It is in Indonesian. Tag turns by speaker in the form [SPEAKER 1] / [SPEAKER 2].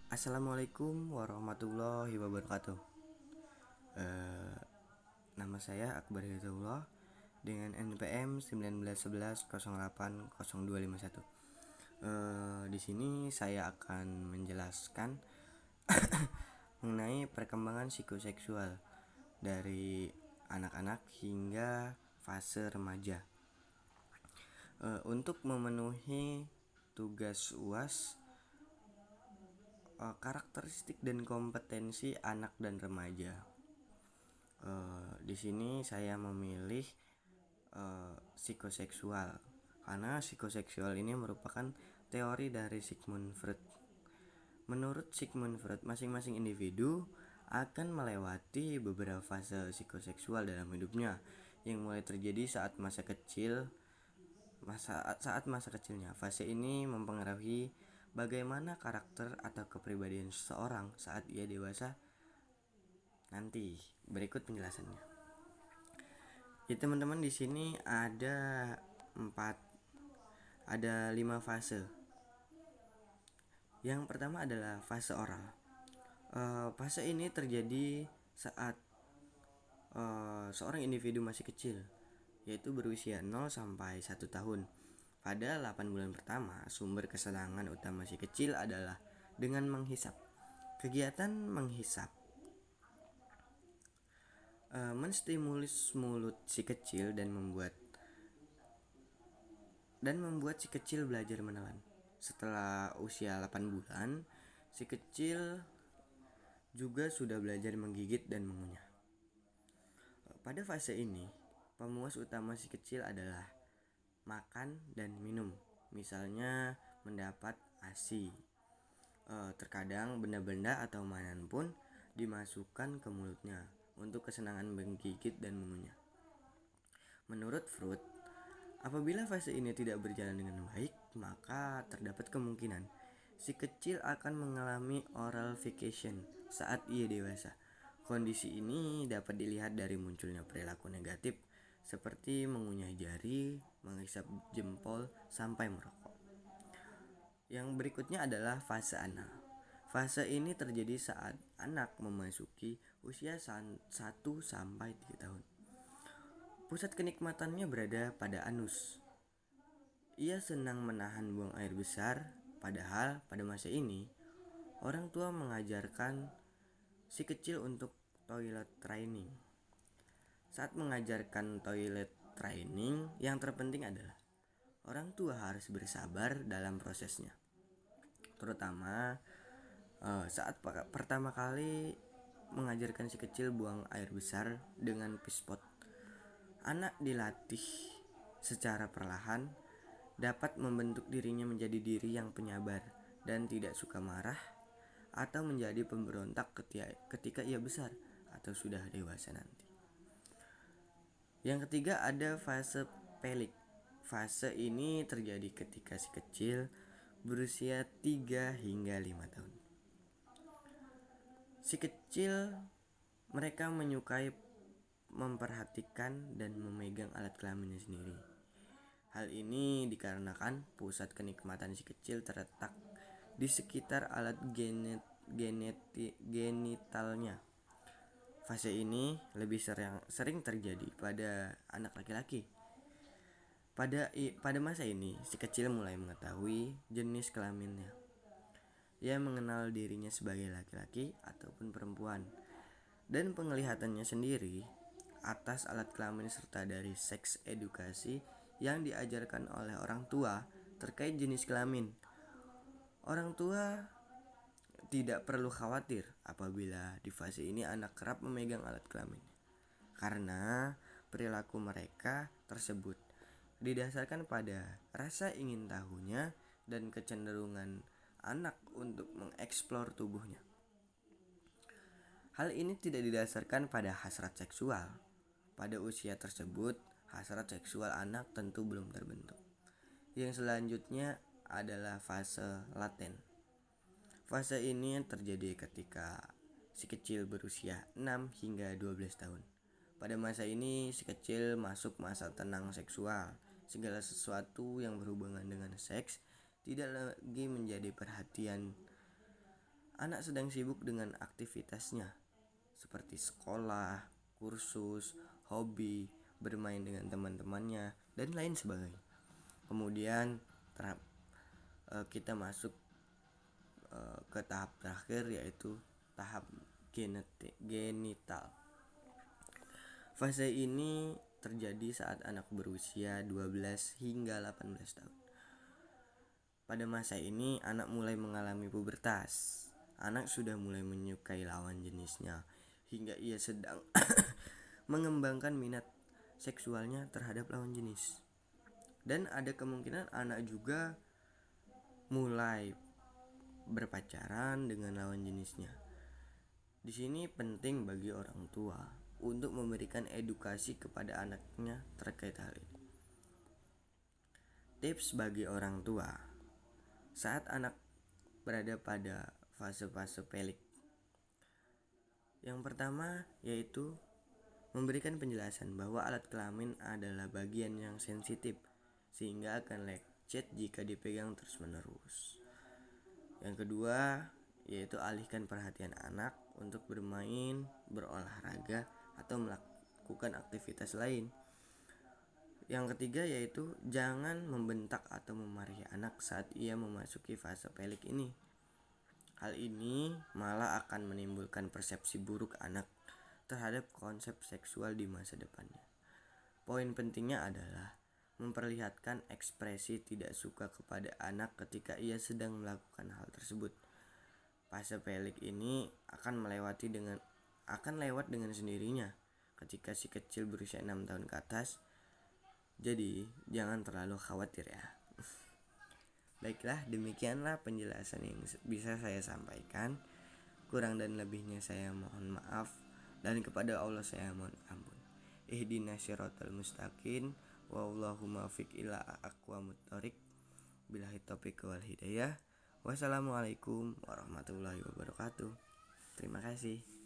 [SPEAKER 1] Assalamualaikum warahmatullahi wabarakatuh. Eh, Nama saya Akbar Hidayatullah dengan NPM 1911080251. Di sini saya akan menjelaskan mengenai perkembangan psikoseksual dari anak-anak hingga fase remaja. Untuk memenuhi tugas UAS, karakteristik dan kompetensi anak dan remaja. Di sini saya memilih psikoseksual karena psikoseksual ini merupakan teori dari Sigmund Freud. Menurut Sigmund Freud, masing-masing individu akan melewati beberapa fase psikoseksual dalam hidupnya yang mulai terjadi saat masa kecilnya. Fase ini mempengaruhi bagaimana karakter atau kepribadian seseorang saat ia dewasa nanti. Berikut penjelasannya. Ya teman-teman, di sini ada 5 fase. Yang pertama adalah fase oral. Fase ini terjadi saat seorang individu masih kecil, yaitu berusia 0 sampai 1 tahun. Pada 8 bulan pertama, sumber kesenangan utama si kecil adalah dengan menghisap. Kegiatan menghisap menstimulus mulut si kecil dan membuat si kecil belajar menelan. Setelah usia 8 bulan, si kecil juga sudah belajar menggigit dan mengunyah. Pada fase ini, pemuas utama si kecil adalah makan dan minum. Misalnya mendapat ASI. Terkadang benda-benda atau mainan pun dimasukkan ke mulutnya untuk kesenangan menggigit dan mengunyah. Menurut Freud, apabila fase ini tidak berjalan dengan baik, maka terdapat kemungkinan si kecil akan mengalami oral fixation saat ia dewasa. Kondisi ini dapat dilihat dari munculnya perilaku negatif seperti mengunyah jari, menghisap jempol, sampai merokok. Yang berikutnya adalah fase anal. Fase ini terjadi saat anak memasuki usia 1 sampai 3 tahun. Pusat kenikmatannya berada pada anus. Ia senang menahan buang air besar, padahal pada masa ini orang tua mengajarkan si kecil untuk toilet training. Saat mengajarkan toilet training, yang terpenting adalah orang tua harus bersabar dalam prosesnya. Terutama saat pertama kali mengajarkan si kecil buang air besar dengan pispot. Anak dilatih secara perlahan dapat membentuk dirinya menjadi diri yang penyabar dan tidak suka marah atau menjadi pemberontak ketika ia besar atau sudah dewasa nanti. Yang ketiga ada fase pelik. Fase ini terjadi ketika si kecil berusia 3 hingga 5 tahun. Si kecil mereka menyukai memperhatikan dan memegang alat kelaminnya sendiri. Hal ini dikarenakan pusat kenikmatan si kecil terletak di sekitar alat genitalnya. Fase ini lebih sering terjadi pada anak laki-laki. Pada masa ini, si kecil mulai mengetahui jenis kelaminnya. Ia mengenal dirinya sebagai laki-laki ataupun perempuan, dan penglihatannya sendiri atas alat kelamin serta dari seks edukasi yang diajarkan oleh orang tua terkait jenis kelamin. Orang tua tidak perlu khawatir apabila di fase ini anak kerap memegang alat kelamin, karena perilaku mereka tersebut didasarkan pada rasa ingin tahunya dan kecenderungan anak untuk mengeksplor tubuhnya. Hal ini tidak didasarkan pada hasrat seksual. Pada usia tersebut, hasrat seksual anak tentu belum terbentuk. Yang selanjutnya adalah fase laten. Fase ini terjadi ketika si kecil berusia 6 hingga 12 tahun. Pada masa ini, si kecil masuk masa tenang seksual. Segala sesuatu yang berhubungan dengan seks tidak lagi menjadi perhatian anak sedang sibuk dengan aktivitasnya seperti sekolah, kursus, hobi, bermain dengan teman-temannya, dan lain sebagainya. Kemudian kita masuk ke tahap terakhir, yaitu tahap genital. Fase ini terjadi saat anak berusia 12 hingga 18 tahun. Pada masa ini anak mulai mengalami pubertas. Anak sudah mulai menyukai lawan jenisnya hingga ia sedang mengembangkan minat seksualnya terhadap lawan jenis. Dan ada kemungkinan anak juga mulai berpacaran dengan lawan jenisnya. Di sini penting bagi orang tua untuk memberikan edukasi kepada anaknya terkait hal ini. Tips bagi orang tua saat anak berada pada fase-fase pelik. Yang pertama yaitu memberikan penjelasan bahwa alat kelamin adalah bagian yang sensitif sehingga akan lecet jika dipegang terus-menerus. Yang kedua yaitu alihkan perhatian anak untuk bermain, berolahraga, atau melakukan aktivitas lain. Yang ketiga yaitu jangan membentak atau memarahi anak saat ia memasuki fase pelik ini. Hal ini malah akan menimbulkan persepsi buruk anak terhadap konsep seksual di masa depannya. Poin pentingnya adalah memperlihatkan ekspresi tidak suka kepada anak ketika ia sedang melakukan hal tersebut. Fase pelik ini akan lewat dengan sendirinya ketika si kecil berusia 6 tahun ke atas. Jadi jangan terlalu khawatir ya. Baiklah, demikianlah penjelasan yang bisa saya sampaikan. Kurang dan lebihnya saya mohon maaf, dan kepada Allah saya mohon ampun. Ihdinas siratal mustaqim, wallahu muwaffiq ila aqwamit thoriq. Billahi taufiq wal hidayah. Wassalamualaikum warahmatullahi wabarakatuh. Terima kasih.